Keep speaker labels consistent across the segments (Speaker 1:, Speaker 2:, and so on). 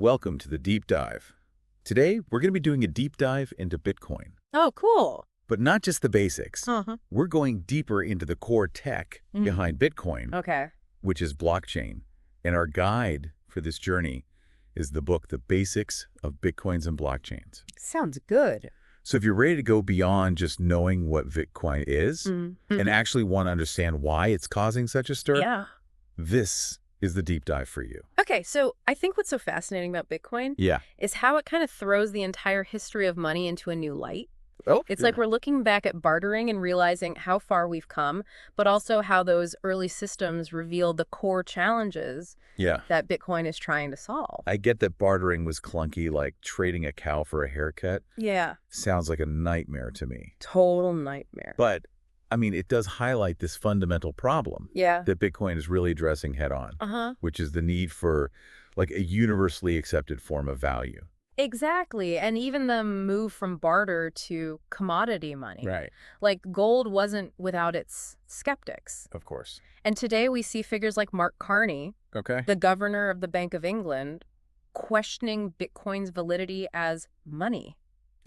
Speaker 1: Welcome to the Deep Dive. Today, we're going to be doing a deep dive into Bitcoin.
Speaker 2: Oh, cool.
Speaker 1: But not just the basics.
Speaker 2: Uh-huh.
Speaker 1: We're going deeper into the core tech behind Bitcoin,
Speaker 2: Okay.
Speaker 1: which is blockchain. And our guide for this journey is the book, The Basics of Bitcoins and Blockchains.
Speaker 2: Sounds good.
Speaker 1: So if you're ready to go beyond just knowing what Bitcoin is and actually want to understand why it's causing such a stir,
Speaker 2: Yeah.
Speaker 1: this is the deep dive for you.
Speaker 2: Okay, so I think what's so fascinating about Bitcoin is how it kind of throws the entire history of money into a new light. It's like we're looking back at bartering and realizing how far we've come, but also how those early systems reveal the core challenges that Bitcoin is trying to solve.
Speaker 1: I get that bartering was clunky, like trading a cow for a haircut.
Speaker 2: Yeah.
Speaker 1: Sounds like a nightmare to me.
Speaker 2: Total nightmare.
Speaker 1: But, I mean, it does highlight this fundamental problem that Bitcoin is really addressing head on, which is the need for, like, a universally accepted form of value.
Speaker 2: Exactly. And even the move from barter to commodity money.
Speaker 1: Right.
Speaker 2: Like gold wasn't without its skeptics.
Speaker 1: Of course.
Speaker 2: And today we see figures like Mark Carney, the governor of the Bank of England, questioning Bitcoin's validity as money.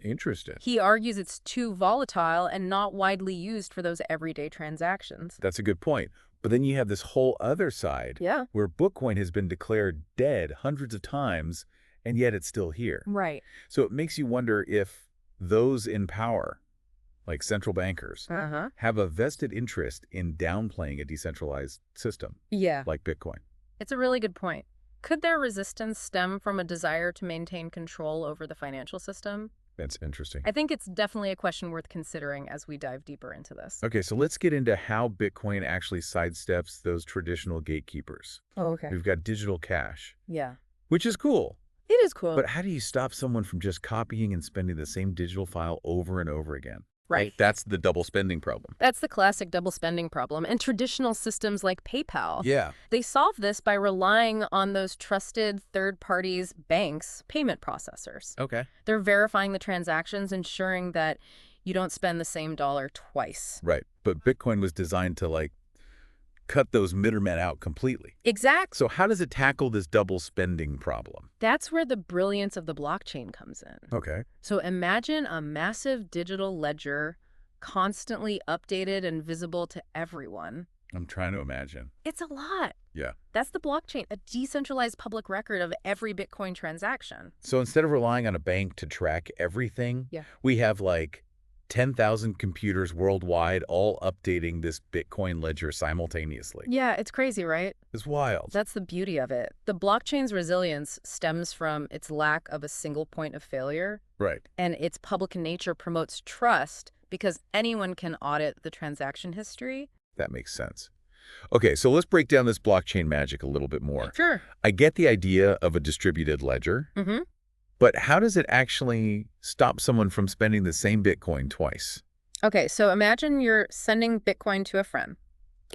Speaker 1: Interesting.
Speaker 2: He argues it's too volatile and not widely used for those everyday transactions.
Speaker 1: That's a good point. But then you have this whole other side where Bitcoin has been declared dead hundreds of times, and yet it's still here.
Speaker 2: Right.
Speaker 1: So it makes you wonder if those in power, like central bankers, have a vested interest in downplaying a decentralized system like Bitcoin.
Speaker 2: It's a really good point. Could their resistance stem from a desire to maintain control over the financial system?
Speaker 1: That's interesting.
Speaker 2: I think it's definitely a question worth considering as we dive deeper into this.
Speaker 1: Okay, so let's get into how Bitcoin actually sidesteps those traditional gatekeepers.
Speaker 2: Oh, okay.
Speaker 1: We've got digital cash.
Speaker 2: Yeah.
Speaker 1: Which is cool.
Speaker 2: It is cool.
Speaker 1: But how do you stop someone from just copying and spending the same digital file over and over again?
Speaker 2: Right.
Speaker 1: That's the double spending problem.
Speaker 2: That's the classic double spending problem. And traditional systems like PayPal, they solve this by relying on those trusted third parties, banks, payment processors.
Speaker 1: Okay.
Speaker 2: They're verifying the transactions, ensuring that you don't spend the same dollar twice.
Speaker 1: Right. But Bitcoin was designed to, like, cut those middlemen out completely.
Speaker 2: Exactly.
Speaker 1: So how does it tackle this double spending problem?
Speaker 2: That's where the brilliance of the blockchain comes in.
Speaker 1: Okay.
Speaker 2: So imagine a massive digital ledger, constantly updated and visible to everyone.
Speaker 1: I'm trying to imagine.
Speaker 2: It's a lot.
Speaker 1: Yeah.
Speaker 2: That's the blockchain, a decentralized public record of every Bitcoin transaction.
Speaker 1: So instead of relying on a bank to track everything, we have like 10,000 computers worldwide all updating this Bitcoin ledger simultaneously.
Speaker 2: Yeah, it's crazy, right?
Speaker 1: It's wild.
Speaker 2: That's the beauty of it. The blockchain's resilience stems from its lack of a single point of failure.
Speaker 1: Right.
Speaker 2: And its public nature promotes trust because anyone can audit the transaction history.
Speaker 1: That makes sense. Okay, so let's break down this blockchain magic a little bit more.
Speaker 2: Sure.
Speaker 1: I get the idea of a distributed ledger. But how does it actually stop someone from spending the same Bitcoin twice?
Speaker 2: Okay, so imagine you're sending Bitcoin to a friend.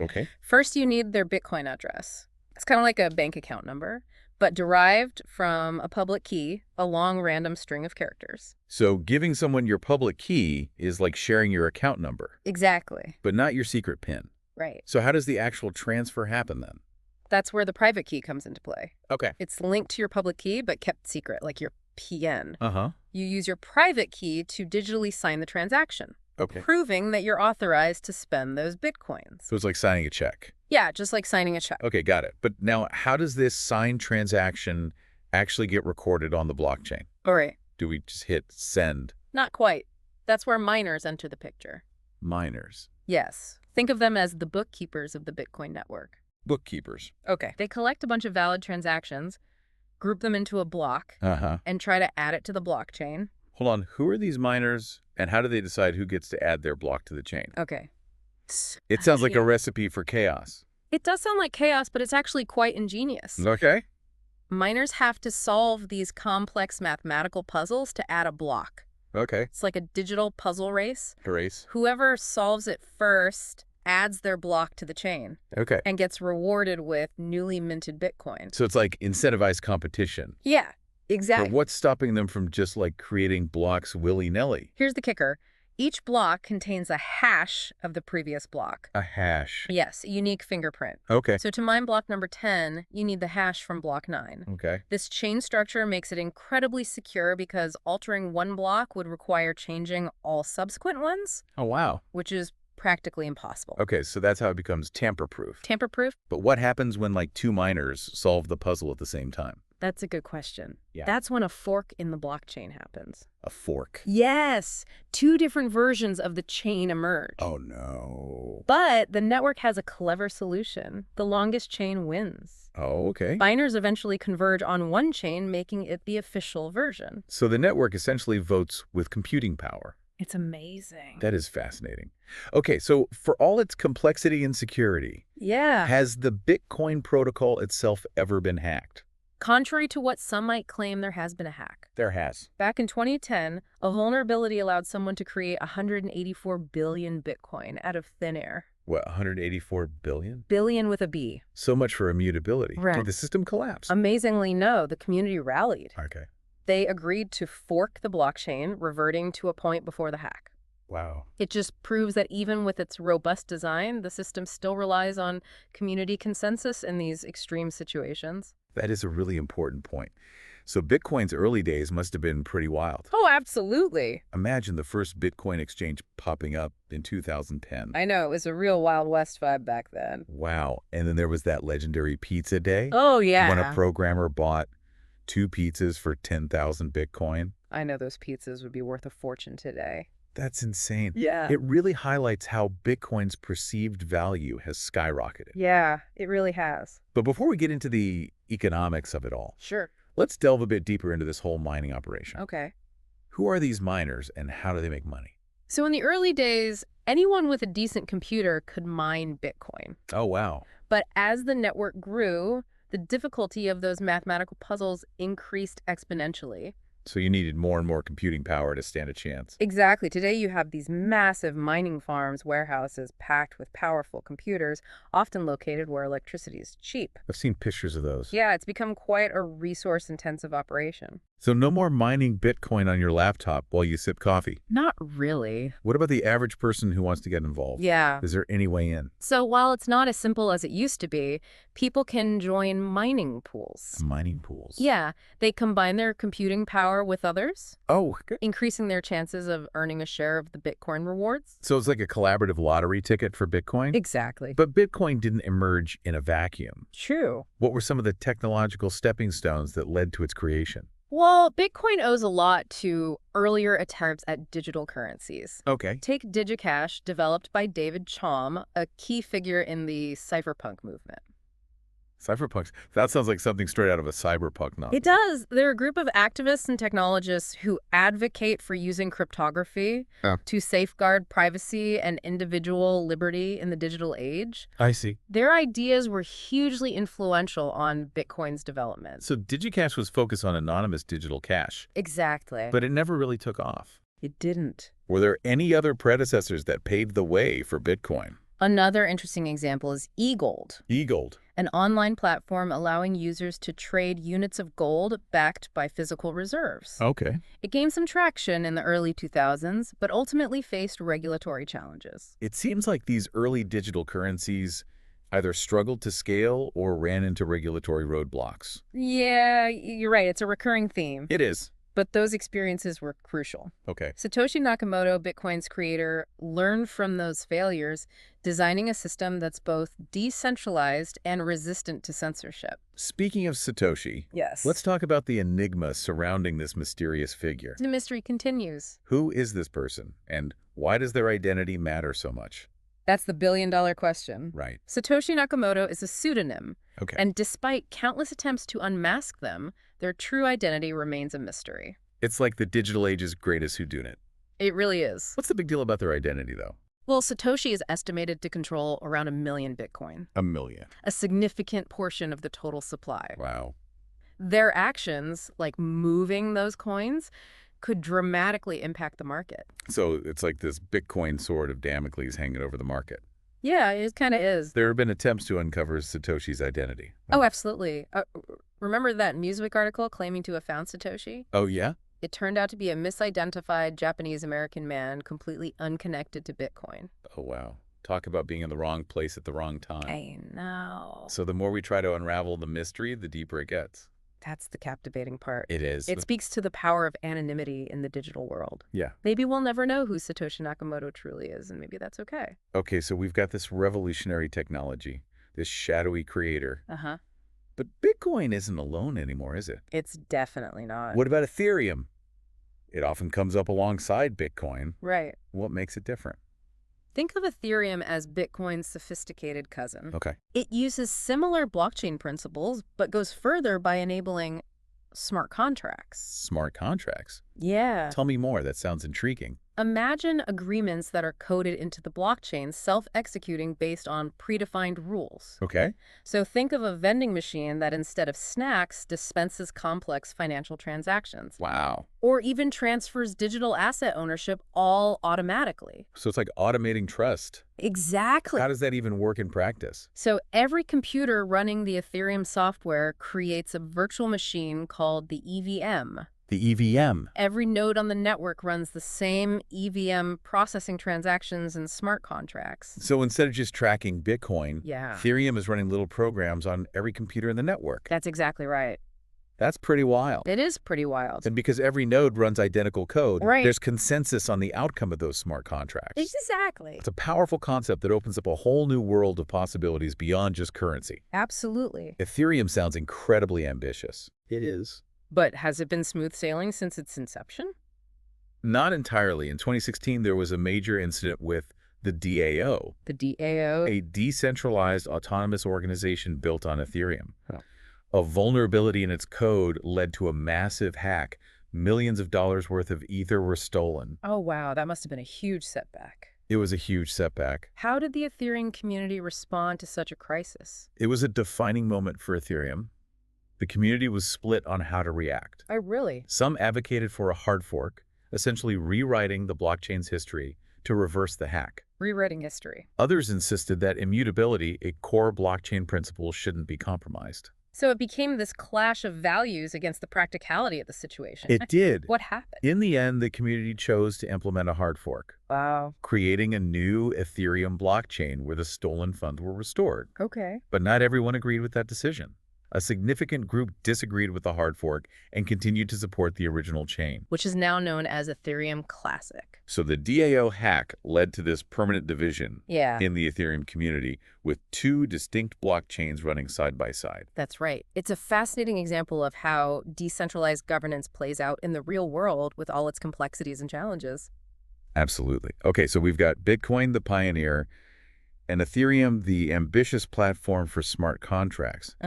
Speaker 1: Okay.
Speaker 2: First, you need their Bitcoin address. It's kind of like a bank account number, but derived from a public key, a long random string of characters.
Speaker 1: So giving someone your public key is like sharing your account number.
Speaker 2: Exactly.
Speaker 1: But not your secret PIN.
Speaker 2: Right.
Speaker 1: So how does the actual transfer happen then?
Speaker 2: That's where the private key comes into play.
Speaker 1: Okay.
Speaker 2: It's linked to your public key, but kept secret, like your PN. You use your private key to digitally sign the transaction, proving that you're authorized to spend those Bitcoins.
Speaker 1: So it's like signing a check.
Speaker 2: Yeah, just like signing a check.
Speaker 1: Okay, got it. But now, how does this signed transaction actually get recorded on the blockchain?
Speaker 2: All right.
Speaker 1: Do we just hit send?
Speaker 2: Not quite. That's where miners enter the picture.
Speaker 1: Miners?
Speaker 2: Yes. Think of them as the bookkeepers of the Bitcoin network.
Speaker 1: Bookkeepers.
Speaker 2: Okay. They collect a bunch of valid transactions, group them into a block, and try to add it to the blockchain.
Speaker 1: Hold on. Who are these miners, and how do they decide who gets to add their block to the chain?
Speaker 2: Okay.
Speaker 1: It sounds like a recipe for chaos.
Speaker 2: It does sound like chaos, but it's actually quite ingenious.
Speaker 1: Okay.
Speaker 2: Miners have to solve these complex mathematical puzzles to add a block.
Speaker 1: Okay.
Speaker 2: It's like a digital puzzle race.
Speaker 1: A race.
Speaker 2: Whoever solves it first adds their block to the chain.
Speaker 1: Okay.
Speaker 2: And gets rewarded with newly minted Bitcoin.
Speaker 1: So it's like incentivized competition.
Speaker 2: Yeah, exactly.
Speaker 1: But what's stopping them from just like creating blocks willy-nilly?
Speaker 2: Here's the kicker. Each block contains a hash of the previous block.
Speaker 1: A hash.
Speaker 2: Yes, a unique fingerprint.
Speaker 1: Okay.
Speaker 2: So to mine block number 10, you need the hash from block 9.
Speaker 1: Okay.
Speaker 2: This chain structure makes it incredibly secure because altering one block would require changing all subsequent ones.
Speaker 1: Oh, wow.
Speaker 2: Which is practically impossible.
Speaker 1: Okay, so that's how it becomes tamper-proof.
Speaker 2: Tamper-proof?
Speaker 1: But what happens when, like, two miners solve the puzzle at the same time?
Speaker 2: That's a good question.
Speaker 1: Yeah.
Speaker 2: That's when a fork in the blockchain happens.
Speaker 1: A fork?
Speaker 2: Yes. Two different versions of the chain emerge.
Speaker 1: Oh, no.
Speaker 2: But the network has a clever solution. The longest chain wins.
Speaker 1: Oh, okay.
Speaker 2: Miners eventually converge on one chain, making it the official version.
Speaker 1: So the network essentially votes with computing power.
Speaker 2: It's amazing.
Speaker 1: That is fascinating. Okay, so for all its complexity and security, has the Bitcoin protocol itself ever been hacked?
Speaker 2: Contrary to what some might claim, there has been a hack.
Speaker 1: There has.
Speaker 2: Back in 2010, a vulnerability allowed someone to create 184 billion Bitcoin out of thin air.
Speaker 1: What, 184 billion?
Speaker 2: Billion with a B.
Speaker 1: So much for immutability.
Speaker 2: Right.
Speaker 1: Did the system collapse?
Speaker 2: Amazingly, no. The community rallied.
Speaker 1: Okay.
Speaker 2: They agreed to fork the blockchain, reverting to a point before the hack.
Speaker 1: Wow.
Speaker 2: It just proves that even with its robust design, the system still relies on community consensus in these extreme situations.
Speaker 1: That is a really important point. So Bitcoin's early days must have been pretty wild.
Speaker 2: Oh, absolutely.
Speaker 1: Imagine the first Bitcoin exchange popping up in 2010.
Speaker 2: I know. It was a real Wild West vibe back then.
Speaker 1: Wow. And then there was that legendary pizza day.
Speaker 2: Oh, yeah.
Speaker 1: When a programmer bought 2 pizzas for 10,000 Bitcoin.
Speaker 2: I know those pizzas would be worth a fortune today.
Speaker 1: That's insane.
Speaker 2: Yeah.
Speaker 1: It really highlights how Bitcoin's perceived value has skyrocketed.
Speaker 2: Yeah, it really has.
Speaker 1: But before we get into the economics of it all,
Speaker 2: Sure.
Speaker 1: let's delve a bit deeper into this whole mining operation.
Speaker 2: Okay.
Speaker 1: Who are these miners and how do they make money?
Speaker 2: So in the early days, anyone with a decent computer could mine Bitcoin.
Speaker 1: Oh, wow.
Speaker 2: But as the network grew, the difficulty of those mathematical puzzles increased exponentially.
Speaker 1: So you needed more and more computing power to stand a chance.
Speaker 2: Exactly. Today you have these massive mining farms, warehouses packed with powerful computers, often located where electricity is cheap.
Speaker 1: I've seen pictures of those.
Speaker 2: Yeah, it's become quite a resource-intensive operation.
Speaker 1: So no more mining Bitcoin on your laptop while you sip coffee.
Speaker 2: Not really.
Speaker 1: What about the average person who wants to get involved?
Speaker 2: Yeah.
Speaker 1: Is there any way in?
Speaker 2: So while it's not as simple as it used to be, people can join mining pools.
Speaker 1: Mining pools?
Speaker 2: Yeah. They combine their computing power with others.
Speaker 1: Oh, okay.
Speaker 2: Increasing their chances of earning a share of the Bitcoin rewards.
Speaker 1: So it's like a collaborative lottery ticket for Bitcoin?
Speaker 2: Exactly.
Speaker 1: But Bitcoin didn't emerge in a vacuum.
Speaker 2: True.
Speaker 1: What were some of the technological stepping stones that led to its creation?
Speaker 2: Well, Bitcoin owes a lot to earlier attempts at digital currencies.
Speaker 1: Okay.
Speaker 2: Take DigiCash, developed by David Chaum, a key figure in the cypherpunk movement.
Speaker 1: Cypherpunks. That sounds like something straight out of a cyberpunk novel.
Speaker 2: It does. They're a group of activists and technologists who advocate for using cryptography to safeguard privacy and individual liberty in the digital age.
Speaker 1: I see.
Speaker 2: Their ideas were hugely influential on Bitcoin's development.
Speaker 1: So DigiCash was focused on anonymous digital cash.
Speaker 2: Exactly.
Speaker 1: But it never really took off.
Speaker 2: It didn't.
Speaker 1: Were there any other predecessors that paved the way for Bitcoin?
Speaker 2: Another interesting example is eGold.
Speaker 1: eGold.
Speaker 2: An online platform allowing users to trade units of gold backed by physical reserves.
Speaker 1: Okay.
Speaker 2: It gained some traction in the early 2000s, but ultimately faced regulatory challenges.
Speaker 1: It seems like these early digital currencies either struggled to scale or ran into regulatory roadblocks.
Speaker 2: Yeah, you're right. It's a recurring theme.
Speaker 1: It is.
Speaker 2: But those experiences were crucial.
Speaker 1: Okay.
Speaker 2: Satoshi Nakamoto, Bitcoin's creator, learned from those failures, designing a system that's both decentralized and resistant to censorship.
Speaker 1: Speaking of Satoshi,
Speaker 2: yes,
Speaker 1: let's talk about the enigma surrounding this mysterious figure.
Speaker 2: The mystery continues.
Speaker 1: Who is this person, and why does their identity matter so much?
Speaker 2: That's the billion-dollar question.
Speaker 1: Right.
Speaker 2: Satoshi Nakamoto is a pseudonym.
Speaker 1: Okay.
Speaker 2: And despite countless attempts to unmask them, their true identity remains a mystery.
Speaker 1: It's like the digital age's greatest whodunit.
Speaker 2: It really is.
Speaker 1: What's the big deal about their identity, though?
Speaker 2: Well, Satoshi is estimated to control around 1 million Bitcoin.
Speaker 1: 1 million.
Speaker 2: A significant portion of the total supply.
Speaker 1: Wow.
Speaker 2: Their actions, like moving those coins, could dramatically impact the market.
Speaker 1: So it's like this Bitcoin sword of Damocles hanging over the market.
Speaker 2: Yeah, it kind of is.
Speaker 1: There have been attempts to uncover Satoshi's identity.
Speaker 2: Oh, absolutely. Remember that Newsweek article claiming to have found Satoshi?
Speaker 1: Oh, yeah?
Speaker 2: It turned out to be a misidentified Japanese-American man completely unconnected to Bitcoin.
Speaker 1: Oh, wow. Talk about being in the wrong place at the wrong time.
Speaker 2: I know.
Speaker 1: So the more we try to unravel the mystery, the deeper it gets.
Speaker 2: That's the captivating part.
Speaker 1: It is.
Speaker 2: It speaks to the power of anonymity in the digital world.
Speaker 1: Yeah.
Speaker 2: Maybe we'll never know who Satoshi Nakamoto truly is, and maybe that's okay.
Speaker 1: Okay, so we've got this revolutionary technology, this shadowy creator.
Speaker 2: Uh-huh.
Speaker 1: But Bitcoin isn't alone anymore, is it?
Speaker 2: It's definitely not.
Speaker 1: What about Ethereum? It often comes up alongside Bitcoin.
Speaker 2: Right.
Speaker 1: What makes it different?
Speaker 2: Think of Ethereum as Bitcoin's sophisticated cousin.
Speaker 1: Okay.
Speaker 2: It uses similar blockchain principles, but goes further by enabling smart contracts.
Speaker 1: Smart contracts?
Speaker 2: Yeah.
Speaker 1: Tell me more. That sounds intriguing.
Speaker 2: Imagine agreements that are coded into the blockchain, self-executing based on predefined rules.
Speaker 1: Okay.
Speaker 2: So think of a vending machine that instead of snacks dispenses complex financial transactions.
Speaker 1: Wow.
Speaker 2: Or even transfers digital asset ownership all automatically.
Speaker 1: So it's like automating trust.
Speaker 2: Exactly.
Speaker 1: How does that even work in practice?
Speaker 2: So every computer running the Ethereum software creates a virtual machine called the EVM.
Speaker 1: The EVM.
Speaker 2: Every node on the network runs the same EVM, processing transactions and smart contracts.
Speaker 1: So instead of just tracking Bitcoin,
Speaker 2: Yeah.
Speaker 1: Ethereum is running little programs on every computer in the network.
Speaker 2: That's exactly right.
Speaker 1: That's pretty wild.
Speaker 2: It is pretty wild.
Speaker 1: And because every node runs identical code,
Speaker 2: Right.
Speaker 1: there's consensus on the outcome of those smart contracts.
Speaker 2: Exactly.
Speaker 1: It's a powerful concept that opens up a whole new world of possibilities beyond just currency.
Speaker 2: Absolutely.
Speaker 1: Ethereum sounds incredibly ambitious. It is.
Speaker 2: But has it been smooth sailing since its inception?
Speaker 1: Not entirely. In 2016, there was a major incident with the DAO.
Speaker 2: The DAO?
Speaker 1: A decentralized autonomous organization built on Ethereum.
Speaker 2: Oh.
Speaker 1: A vulnerability in its code led to a massive hack. Millions of dollars worth of Ether were stolen.
Speaker 2: Oh, wow. That must have been a huge setback.
Speaker 1: It was a huge setback.
Speaker 2: How did the Ethereum community respond to such a crisis?
Speaker 1: It was a defining moment for Ethereum. The community was split on how to react.
Speaker 2: Oh, really?
Speaker 1: Some advocated for a hard fork, essentially rewriting the blockchain's history to reverse the hack.
Speaker 2: Rewriting history.
Speaker 1: Others insisted that immutability, a core blockchain principle, shouldn't be compromised.
Speaker 2: So it became this clash of values against the practicality of the situation.
Speaker 1: It did.
Speaker 2: What happened?
Speaker 1: In the end, the community chose to implement a hard fork.
Speaker 2: Wow.
Speaker 1: Creating a new Ethereum blockchain where the stolen funds were restored.
Speaker 2: Okay.
Speaker 1: But not everyone agreed with that decision. A significant group disagreed with the hard fork and continued to support the original chain,
Speaker 2: which is now known as Ethereum Classic.
Speaker 1: So the DAO hack led to this permanent division in the Ethereum community with two distinct blockchains running side by side.
Speaker 2: That's right. It's a fascinating example of how decentralized governance plays out in the real world with all its complexities and challenges.
Speaker 1: Absolutely. Okay, so we've got Bitcoin, the pioneer, and Ethereum, the ambitious platform for smart contracts.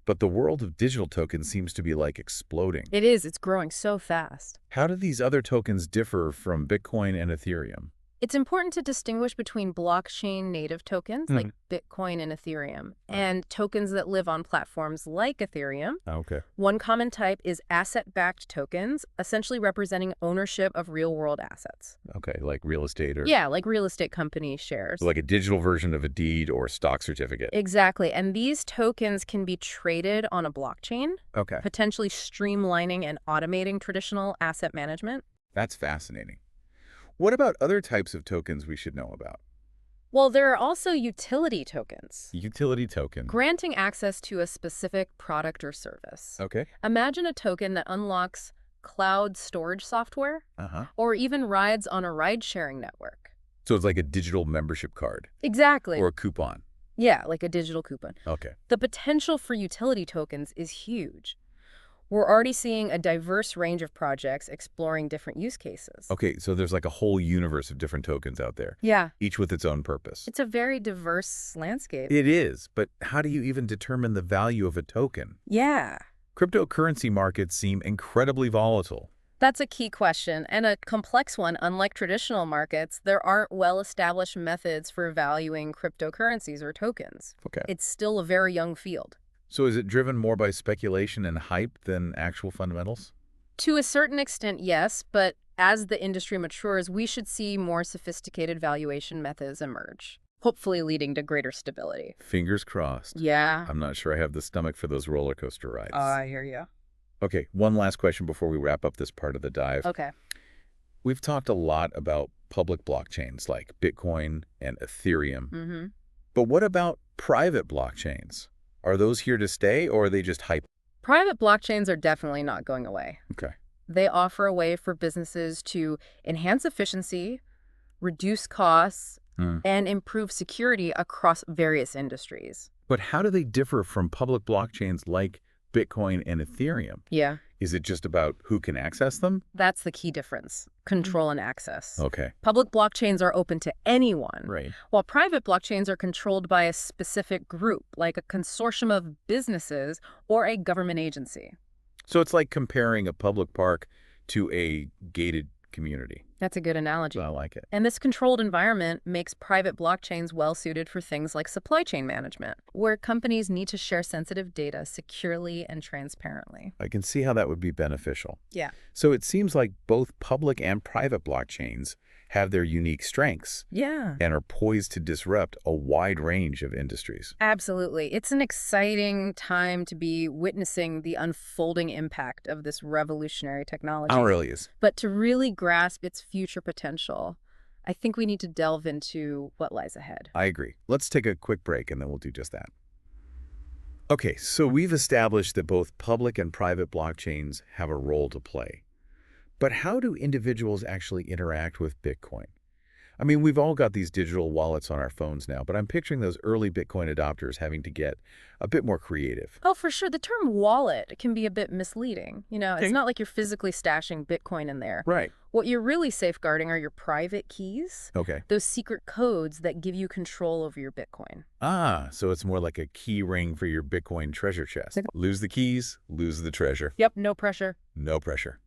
Speaker 1: But the world of digital tokens seems to be like exploding.
Speaker 2: It is. It's growing so fast.
Speaker 1: How do these other tokens differ from Bitcoin and Ethereum?
Speaker 2: It's important to distinguish between blockchain native tokens like Bitcoin and Ethereum and tokens that live on platforms like Ethereum.
Speaker 1: Okay.
Speaker 2: One common type is asset-backed tokens, essentially representing ownership of real-world assets.
Speaker 1: Okay, like real estate or...
Speaker 2: Yeah, like real estate company shares.
Speaker 1: Like a digital version of a deed or stock certificate.
Speaker 2: Exactly. And these tokens can be traded on a blockchain, potentially streamlining and automating traditional asset management.
Speaker 1: That's fascinating. What about other types of tokens we should know about?
Speaker 2: Well, there are also utility tokens.
Speaker 1: Utility token.
Speaker 2: Granting access to a specific product or service.
Speaker 1: Okay.
Speaker 2: Imagine a token that unlocks cloud storage software or even rides on a ride-sharing network.
Speaker 1: So it's like a digital membership card.
Speaker 2: Exactly.
Speaker 1: Or a coupon.
Speaker 2: Yeah, like a digital coupon.
Speaker 1: Okay.
Speaker 2: The potential for utility tokens is huge. We're already seeing a diverse range of projects exploring different use cases.
Speaker 1: Okay, so there's like a whole universe of different tokens out there.
Speaker 2: Yeah.
Speaker 1: Each with its own purpose.
Speaker 2: It's a very diverse landscape.
Speaker 1: It is, but how do you even determine the value of a token?
Speaker 2: Yeah.
Speaker 1: Cryptocurrency markets seem incredibly volatile.
Speaker 2: That's a key question, and a complex one. Unlike traditional markets, there aren't well-established methods for valuing cryptocurrencies or tokens.
Speaker 1: Okay.
Speaker 2: It's still a very young field.
Speaker 1: So is it driven more by speculation and hype than actual fundamentals?
Speaker 2: To a certain extent, yes, but as the industry matures, we should see more sophisticated valuation methods emerge, hopefully leading to greater stability.
Speaker 1: Fingers crossed.
Speaker 2: Yeah.
Speaker 1: I'm not sure I have the stomach for those roller coaster rides.
Speaker 2: I hear you.
Speaker 1: Okay, one last question before we wrap up this part of the dive.
Speaker 2: Okay.
Speaker 1: We've talked a lot about public blockchains like Bitcoin and Ethereum.
Speaker 2: Mm-hmm.
Speaker 1: But what about private blockchains? Are those here to stay, or are they just hype?
Speaker 2: Private blockchains are definitely not going away.
Speaker 1: Okay.
Speaker 2: They offer a way for businesses to enhance efficiency, reduce costs, and improve security across various industries.
Speaker 1: But how do they differ from public blockchains like Bitcoin and Ethereum?
Speaker 2: Yeah.
Speaker 1: Is it just about who can access them?
Speaker 2: That's the key difference. Control and access.
Speaker 1: Okay.
Speaker 2: Public blockchains are open to anyone,
Speaker 1: Right.
Speaker 2: while private blockchains are controlled by a specific group, like a consortium of businesses or a government agency.
Speaker 1: So it's like comparing a public park to a gated community.
Speaker 2: That's a good analogy.
Speaker 1: I like it.
Speaker 2: And this controlled environment makes private blockchains well-suited for things like supply chain management, where companies need to share sensitive data securely and transparently.
Speaker 1: I can see how that would be beneficial.
Speaker 2: Yeah.
Speaker 1: So it seems like both public and private blockchains have their unique strengths.
Speaker 2: Yeah.
Speaker 1: And are poised to disrupt a wide range of industries.
Speaker 2: Absolutely. It's an exciting time to be witnessing the unfolding impact of this revolutionary technology.
Speaker 1: Oh, it really is.
Speaker 2: But to really grasp its future potential, I think we need to delve into what lies ahead.
Speaker 1: I agree. Let's take a quick break and then we'll do just that. Okay, so we've established that both public and private blockchains have a role to play. But how do individuals actually interact with Bitcoin? I mean, we've all got these digital wallets on our phones now, but I'm picturing those early Bitcoin adopters having to get a bit more creative.
Speaker 2: Oh, for sure. The term wallet can be a bit misleading. It's not like you're physically stashing Bitcoin in there.
Speaker 1: Right.
Speaker 2: What you're really safeguarding are your private keys.
Speaker 1: Okay.
Speaker 2: Those secret codes that give you control over your Bitcoin.
Speaker 1: Ah, so it's more like a key ring for your Bitcoin treasure chest. Lose the keys, lose the treasure.
Speaker 2: Yep, no pressure.
Speaker 1: No pressure.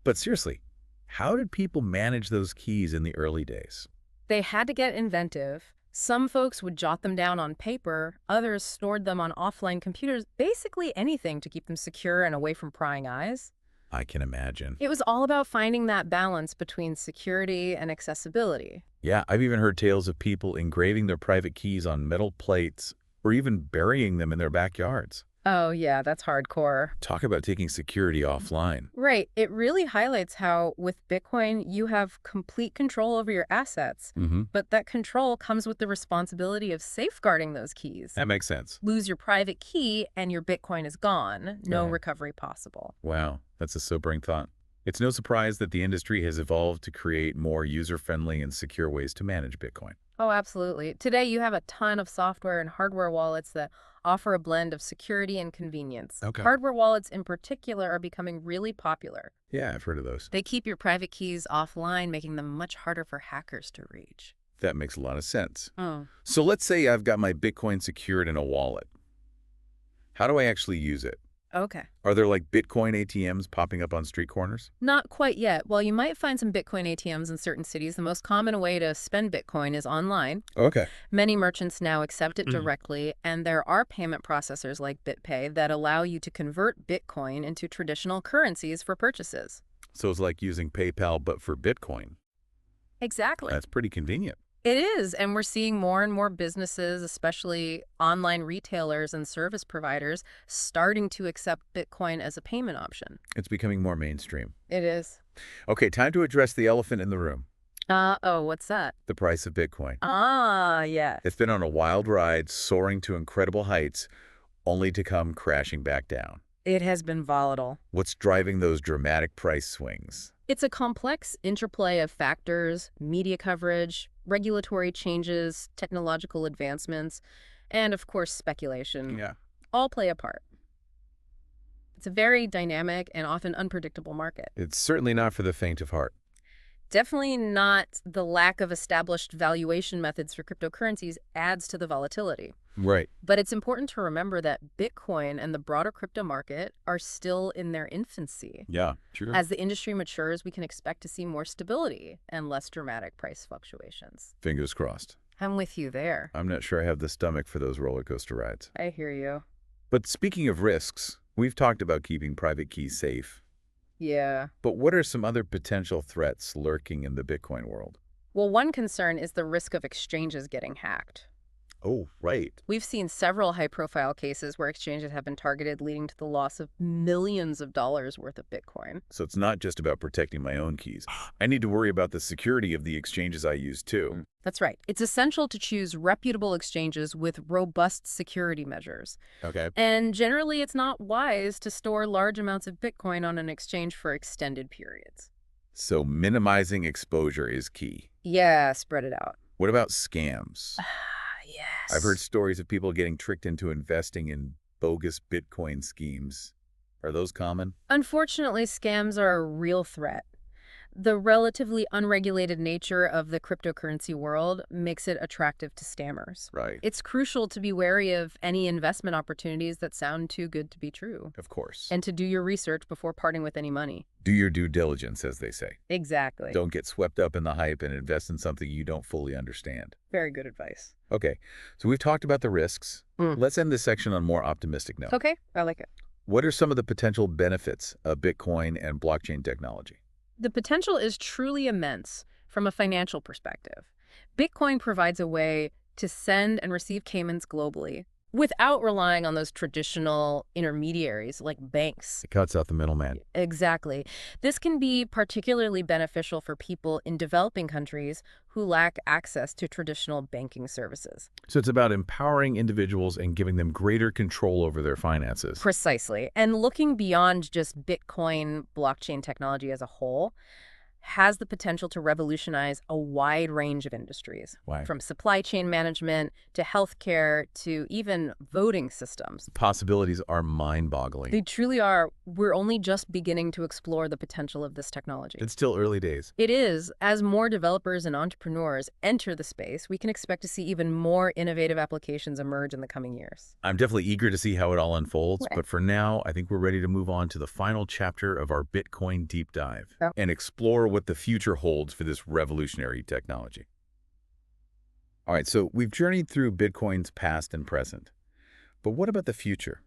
Speaker 1: But seriously, how did people manage those keys in the early days?
Speaker 2: They had to get inventive. Some folks would jot them down on paper. Others stored them on offline computers. Basically anything to keep them secure and away from prying eyes.
Speaker 1: I can imagine.
Speaker 2: It was all about finding that balance between security and accessibility.
Speaker 1: Yeah, I've even heard tales of people engraving their private keys on metal plates or even burying them in their backyards.
Speaker 2: Oh, yeah, that's hardcore.
Speaker 1: Talk about taking security offline.
Speaker 2: Right. It really highlights how, with Bitcoin, you have complete control over your assets. But that control comes with the responsibility of safeguarding those keys.
Speaker 1: That makes sense.
Speaker 2: Lose your private key and your Bitcoin is gone. No recovery possible.
Speaker 1: Wow, that's a sobering thought. It's no surprise that the industry has evolved to create more user-friendly and secure ways to manage Bitcoin.
Speaker 2: Oh, absolutely. Today, you have a ton of software and hardware wallets that offer a blend of security and convenience.
Speaker 1: Okay.
Speaker 2: Hardware wallets in particular are becoming really popular.
Speaker 1: Yeah, I've heard of those.
Speaker 2: They keep your private keys offline, making them much harder for hackers to reach.
Speaker 1: That makes a lot of sense.
Speaker 2: Oh.
Speaker 1: So let's say I've got my Bitcoin secured in a wallet. How do I actually use it?
Speaker 2: Okay.
Speaker 1: Are there like Bitcoin ATMs popping up on street corners?
Speaker 2: Not quite yet. While you might find some Bitcoin ATMs in certain cities, the most common way to spend Bitcoin is online.
Speaker 1: Okay.
Speaker 2: Many merchants now accept it directly, and there are payment processors like BitPay that allow you to convert Bitcoin into traditional currencies for purchases.
Speaker 1: So it's like using PayPal, but for Bitcoin.
Speaker 2: Exactly.
Speaker 1: That's pretty convenient.
Speaker 2: It is, and we're seeing more and more businesses, especially online retailers and service providers, starting to accept Bitcoin as a payment option.
Speaker 1: It's becoming more mainstream.
Speaker 2: It is.
Speaker 1: Okay, time to address the elephant in the room.
Speaker 2: What's that?
Speaker 1: The price of Bitcoin.
Speaker 2: Yeah.
Speaker 1: It's been on a wild ride, soaring to incredible heights, only to come crashing back down.
Speaker 2: It has been volatile.
Speaker 1: What's driving those dramatic price swings?
Speaker 2: It's a complex interplay of factors: media coverage, regulatory changes, technological advancements, and of course speculation.
Speaker 1: Yeah.
Speaker 2: All play a part. It's a very dynamic and often unpredictable market.
Speaker 1: It's certainly not for the faint of heart.
Speaker 2: Definitely not. The lack of established valuation methods for cryptocurrencies adds to the volatility.
Speaker 1: Right.
Speaker 2: But it's important to remember that Bitcoin and the broader crypto market are still in their infancy.
Speaker 1: Yeah, sure.
Speaker 2: As the industry matures, we can expect to see more stability and less dramatic price fluctuations.
Speaker 1: Fingers crossed.
Speaker 2: I'm with you there.
Speaker 1: I'm not sure I have the stomach for those roller coaster rides.
Speaker 2: I hear you.
Speaker 1: But speaking of risks, we've talked about keeping private keys safe.
Speaker 2: Yeah.
Speaker 1: But what are some other potential threats lurking in the Bitcoin world?
Speaker 2: Well, one concern is the risk of exchanges getting hacked.
Speaker 1: Oh, right.
Speaker 2: We've seen several high-profile cases where exchanges have been targeted, leading to the loss of millions of dollars worth of Bitcoin.
Speaker 1: So it's not just about protecting my own keys. I need to worry about the security of the exchanges I use, too.
Speaker 2: That's right. It's essential to choose reputable exchanges with robust security measures.
Speaker 1: Okay.
Speaker 2: And generally, it's not wise to store large amounts of Bitcoin on an exchange for extended periods.
Speaker 1: So minimizing exposure is key.
Speaker 2: Yeah, spread it out.
Speaker 1: What about scams?
Speaker 2: Yes.
Speaker 1: I've heard stories of people getting tricked into investing in bogus Bitcoin schemes. Are those common?
Speaker 2: Unfortunately, scams are a real threat. The relatively unregulated nature of the cryptocurrency world makes it attractive to scammers.
Speaker 1: Right.
Speaker 2: It's crucial to be wary of any investment opportunities that sound too good to be true.
Speaker 1: Of course.
Speaker 2: And to do your research before parting with any money.
Speaker 1: Do your due diligence, as they say.
Speaker 2: Exactly.
Speaker 1: Don't get swept up in the hype and invest in something you don't fully understand.
Speaker 2: Very good advice.
Speaker 1: Okay, so we've talked about the risks. Let's end this section on a more optimistic note.
Speaker 2: Okay, I like it.
Speaker 1: What are some of the potential benefits of Bitcoin and blockchain technology?
Speaker 2: The potential is truly immense from a financial perspective. Bitcoin provides a way to send and receive payments globally without relying on those traditional intermediaries like banks.
Speaker 1: It cuts out the middleman.
Speaker 2: Exactly. This can be particularly beneficial for people in developing countries who lack access to traditional banking services.
Speaker 1: So it's about empowering individuals and giving them greater control over their finances.
Speaker 2: Precisely. And looking beyond just Bitcoin blockchain technology as a whole, has the potential to revolutionize a wide range of industries.
Speaker 1: Why?
Speaker 2: From supply chain management to healthcare to even voting systems.
Speaker 1: The possibilities are mind-boggling.
Speaker 2: They truly are. We're only just beginning to explore the potential of this technology.
Speaker 1: It's still early days.
Speaker 2: It is. As more developers and entrepreneurs enter the space, we can expect to see even more innovative applications emerge in the coming years.
Speaker 1: I'm definitely eager to see how it all unfolds, but for now, I think we're ready to move on to the final chapter of our Bitcoin deep dive and explore what the future holds for this revolutionary technology. All right, so we've journeyed through Bitcoin's past and present, but what about the future?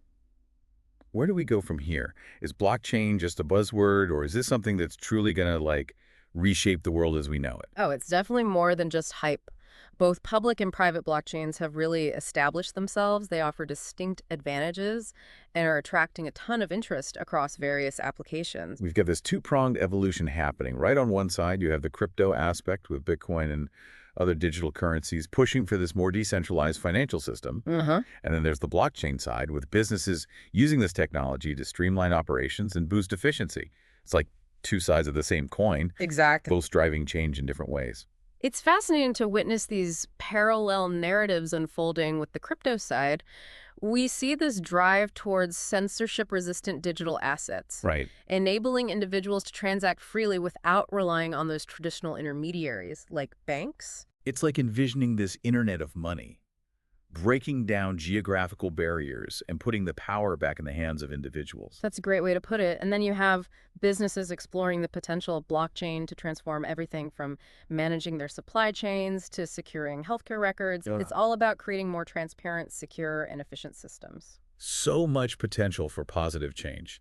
Speaker 1: Where do we go from here? Is blockchain just a buzzword, or is this something that's truly going to, reshape the world as we know it?
Speaker 2: Oh, it's definitely more than just hype. Both public and private blockchains have really established themselves. They offer distinct advantages and are attracting a ton of interest across various applications.
Speaker 1: We've got this two-pronged evolution happening. Right on one side, you have the crypto aspect with Bitcoin and other digital currencies pushing for this more decentralized financial system. And then there's the blockchain side with businesses using this technology to streamline operations and boost efficiency. It's like two sides of the same coin.
Speaker 2: Exactly.
Speaker 1: Both driving change in different ways.
Speaker 2: It's fascinating to witness these parallel narratives unfolding with the crypto side. We see this drive towards censorship-resistant digital assets, enabling individuals to transact freely without relying on those traditional intermediaries like banks.
Speaker 1: It's like envisioning this internet of money, breaking down geographical barriers and putting the power back in the hands of individuals.
Speaker 2: That's a great way to put it. And then you have businesses exploring the potential of blockchain to transform everything from managing their supply chains to securing healthcare records. It's all about creating more transparent, secure, and efficient systems.
Speaker 1: So much potential for positive change.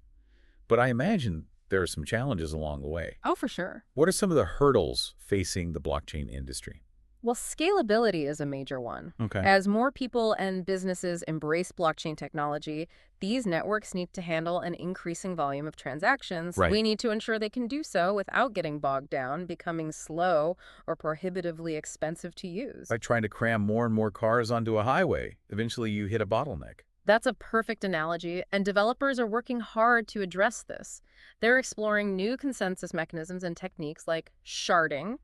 Speaker 1: But I imagine there are some challenges along the way.
Speaker 2: Oh, for sure.
Speaker 1: What are some of the hurdles facing the blockchain industry?
Speaker 2: Well, scalability is a major one. As more people and businesses embrace blockchain technology, these networks need to handle an increasing volume of transactions. We need to ensure they can do so without getting bogged down, becoming slow, or prohibitively expensive to use.
Speaker 1: Like trying to cram more and more cars onto a highway. Eventually, you hit a bottleneck.
Speaker 2: That's a perfect analogy, and developers are working hard to address this. They're exploring new consensus mechanisms and techniques like sharding,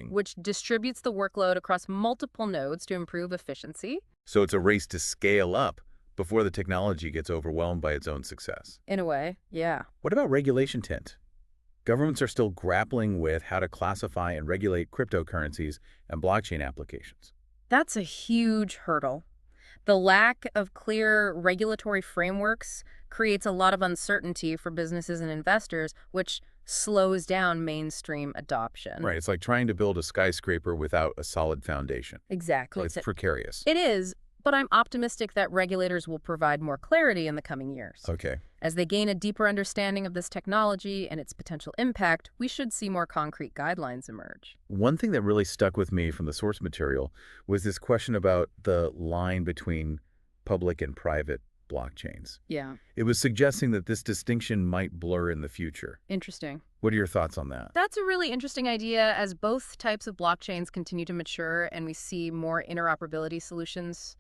Speaker 2: which distributes the workload across multiple nodes to improve efficiency.
Speaker 1: So it's a race to scale up before the technology gets overwhelmed by its own success.
Speaker 2: In a way, yeah.
Speaker 1: What about regulation tint? Governments are still grappling with how to classify and regulate cryptocurrencies and blockchain applications.
Speaker 2: That's a huge hurdle. The lack of clear regulatory frameworks creates a lot of uncertainty for businesses and investors, which slows down mainstream adoption.
Speaker 1: It's like trying to build a skyscraper without a solid foundation.
Speaker 2: Exactly.
Speaker 1: It's precarious.
Speaker 2: It is, but I'm optimistic that regulators will provide more clarity in the coming years.
Speaker 1: Okay.
Speaker 2: As they gain a deeper understanding of this technology and its potential impact, we should see more concrete guidelines emerge.
Speaker 1: One thing that really stuck with me from the source material was this question about the line between public and private blockchains.
Speaker 2: Yeah.
Speaker 1: It was suggesting that this distinction might blur in the future.
Speaker 2: Interesting.
Speaker 1: What are your thoughts on that?
Speaker 2: That's a really interesting idea. As both types of blockchains continue to mature and we see more interoperability solutions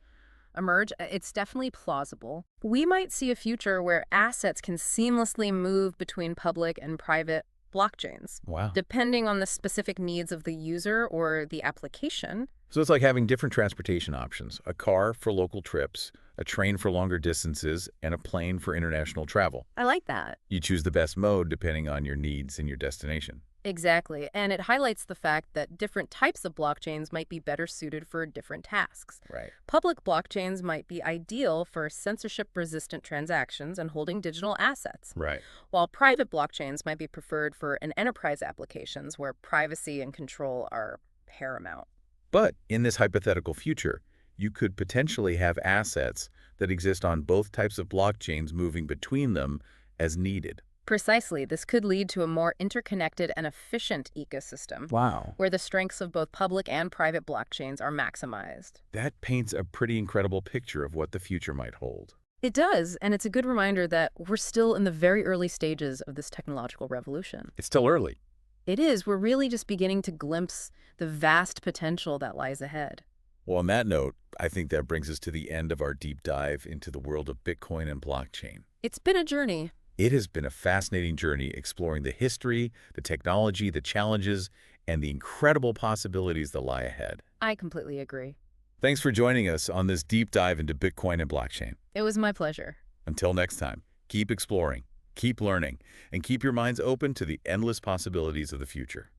Speaker 2: emerge, it's definitely plausible. We might see a future where assets can seamlessly move between public and private blockchains.
Speaker 1: Wow.
Speaker 2: Depending on the specific needs of the user or the application.
Speaker 1: So it's like having different transportation options: a car for local trips, a train for longer distances, and a plane for international travel.
Speaker 2: I like that.
Speaker 1: You choose the best mode depending on your needs and your destination.
Speaker 2: Exactly. And it highlights the fact that different types of blockchains might be better suited for different tasks.
Speaker 1: Right.
Speaker 2: Public blockchains might be ideal for censorship-resistant transactions and holding digital assets.
Speaker 1: Right.
Speaker 2: While private blockchains might be preferred for enterprise applications where privacy and control are paramount.
Speaker 1: But in this hypothetical future, you could potentially have assets that exist on both types of blockchains moving between them as needed.
Speaker 2: Precisely. This could lead to a more interconnected and efficient ecosystem.
Speaker 1: Wow.
Speaker 2: Where the strengths of both public and private blockchains are maximized.
Speaker 1: That paints a pretty incredible picture of what the future might hold.
Speaker 2: It does, and it's a good reminder that we're still in the very early stages of this technological revolution.
Speaker 1: It's still early.
Speaker 2: It is. We're really just beginning to glimpse the vast potential that lies ahead.
Speaker 1: Well, on that note, I think that brings us to the end of our deep dive into the world of Bitcoin and blockchain.
Speaker 2: It's been a journey.
Speaker 1: It has been a fascinating journey exploring the history, the technology, the challenges, and the incredible possibilities that lie ahead.
Speaker 2: I completely agree.
Speaker 1: Thanks for joining us on this deep dive into Bitcoin and blockchain.
Speaker 2: It was my pleasure.
Speaker 1: Until next time, keep exploring, keep learning, and keep your minds open to the endless possibilities of the future.